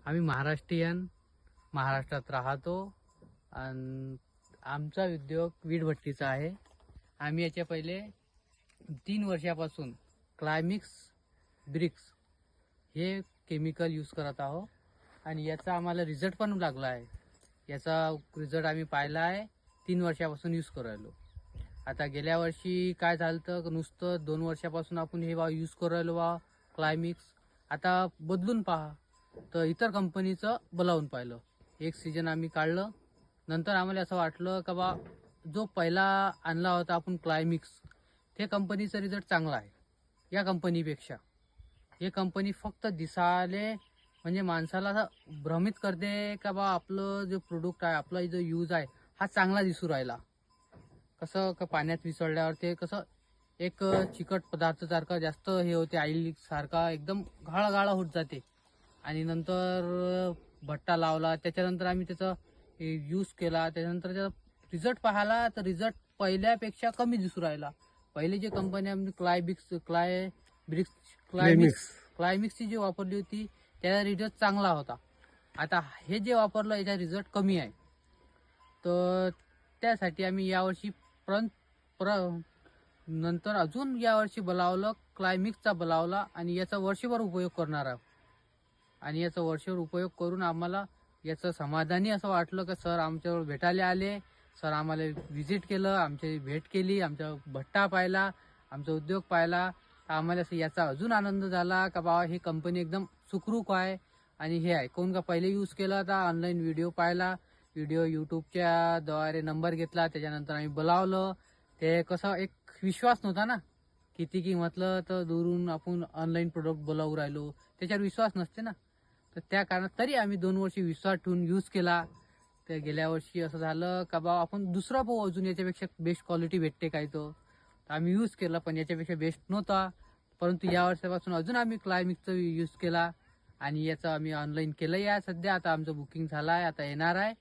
आम्ही महाराष्ट्रीयन, महाराष्ट्रात राहतो आणि आमचा उद्योग वीटभट्टीचा आहे. आम्ही याच्या पहिले 3 वर्षापासून क्लायमिक्स ब्रिक्स हे केमिकल यूज करत आहोत आणि याचा आम्हाला रिझल्ट पण लागला आहे. याचा रिझल्ट आम्ही पाहिला आहे. 3 वर्षापासून यूज करू राहिलो. आता गेल्या वर्षी काय झालं तर नुसतं 2 वर्षापासून आपण हे यूज करू राहिलो क्लायमिक्स. आता बदलून पहा तर इतर कंपनीचं बोलावून पाहिलं. एक सीजन आम्ही काढलं, नंतर आम्हाला असं वाटलं का जो पहिला आणला होता आपण क्लायमिक्स, ते कंपनीचा रिझल्ट चांगला आहे या कंपनीपेक्षा. हे कंपनी फक्त दिसाले म्हणजे माणसाला असं भ्रमित करते का आपलं जो प्रोडक्ट आहे, आपला जो यूज आहे हा चांगला दिसू राहिला. कसं का पाण्यात विसळल्यावर ते कसं एक चिकट पदार्थ सारखं जास्त हे होते, आईल सारखा एकदम गाळा गाळा होत जाते. आणि नंतर भट्टा लावला, त्याच्यानंतर आम्ही त्याचा यूज केला. त्याच्यानंतर त्याचा रिझल्ट पाहिला तर रिझल्ट पहिल्यापेक्षा कमी दिसू राहिला. पहिले जे कंपनी आम्ही क्लायमिक्सची जी वापरली होती त्याचा रिझल्ट चांगला होता. आता हे जे वापरलं याचा रिझल्ट कमी आहे. तर त्यासाठी आम्ही यावर्षी नंतर अजून यावर्षी बोलावलं, क्लायमिक्सचा बोलावला आणि याचा वर्षभर उपयोग करणार आहोत. आणि याचा वर्षभर उपयोग करून आम्हाला याचं समाधानी असं वाटलं की सर आमच्यावर भेटायला आले, सर आम्हाला व्हिजिट केलं, आमची भेट केली, आमचा भट्टा पाहिला, आमचा उद्योग पाहिला. तर आम्हाला याचा अजून आनंद झाला का ही कंपनी एकदम सुखरूप आहे. आणि हे आहे कोण का पहिले यूज केला होता, ऑनलाईन व्हिडिओ पाहिला, व्हिडिओ यूट्यूबच्या द्वारे नंबर घेतला, त्याच्यानंतर आम्ही बोलावलं. ते कसं एक विश्वास नव्हता ना, किती की म्हटलं तर दुरून आपण ऑनलाईन प्रोडक्ट बोलावू राहिलो, त्याच्यावर विश्वास नसते ना. तर त्या कारणात तरी आम्ही 2 वर्षी विश्वास ठेवून यूज केला. तर गेल्या वर्षी असं झालं का आपण दुसरा भाऊ अजून याच्यापेक्षा बेस्ट क्वालिटी भेटते काय तो, तर आम्ही यूज केला पण याच्यापेक्षा बेस्ट नव्हता. परंतु या वर्षापासून अजून आम्ही क्लायमिक्सचा यूज केला आणि याचं आम्ही ऑनलाईन केलं आहे. सध्या आता आमचं बुकिंग झालं आहे, आता येणार आहे.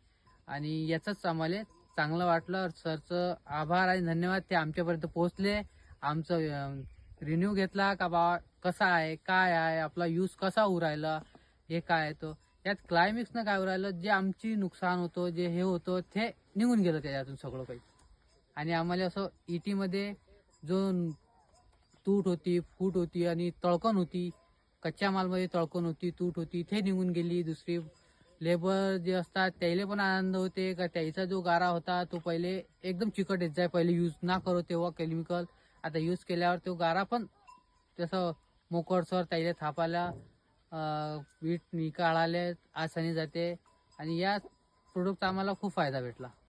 आणि याचंच आम्हाला चांगलं वाटलं. सरचं आभार आणि धन्यवाद, ते आमच्यापर्यंत पोहोचले, आमचं रिन्यू घेतला का कसा आहे, काय आहे, आपला यूज कसा होऊ राहिला, हे काय आहे. तो यात क्लायमिक्सनं काय राहिलं, जे आमची नुकसान होतं, जे हे होतं ते निघून गेलं त्याच्यातून सगळं काही. आणि आम्हाला असं मध्ये जो तूट होती, फूट होती आणि तळकण होती, कच्च्या मालमध्ये तळकण होती, तूट होती, ते निघून गेली. दुसरी लेबर जे असतात त्याला पण आनंद होते का त्याचा जो गारा होता तो पहिले एकदम चिकट येत जाय, पहिले यूज ना करो तेव्हा केमिकल. आता यूज केल्यावर तो गारा पण तसं मोकळसर त्याला थापायला वीट निकाळाले आसानी जाते. आणि या प्रोडक्टचा आम्हाला खूप फायदा भेटला.